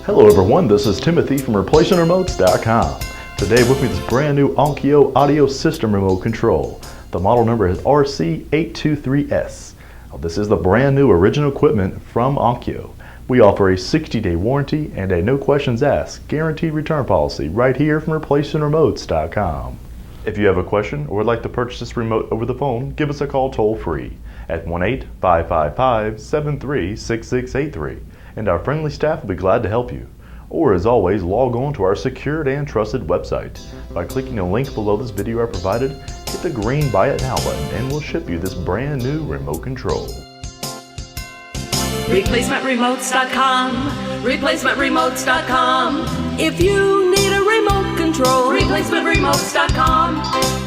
Hello everyone, this is Timothy from ReplacementRemotes.com. Today with me is this brand new ONKYO audio system remote control. The model number is RC823S. This is the brand new original equipment from ONKYO. We offer a 60-day warranty and a no questions asked guaranteed return policy right here from ReplacementRemotes.com. If you have a question or would like to purchase this remote over the phone, give us a call toll free at 1-855-553-6683 and our friendly staff will be glad to help you. Or as always, log on to our secured and trusted website. By clicking the link below this video I provided, hit the green Buy It Now button and we'll ship you this brand new remote control. ReplacementRemotes.com, ReplacementRemotes.com. If you need a remote control, ReplacementRemotes.com.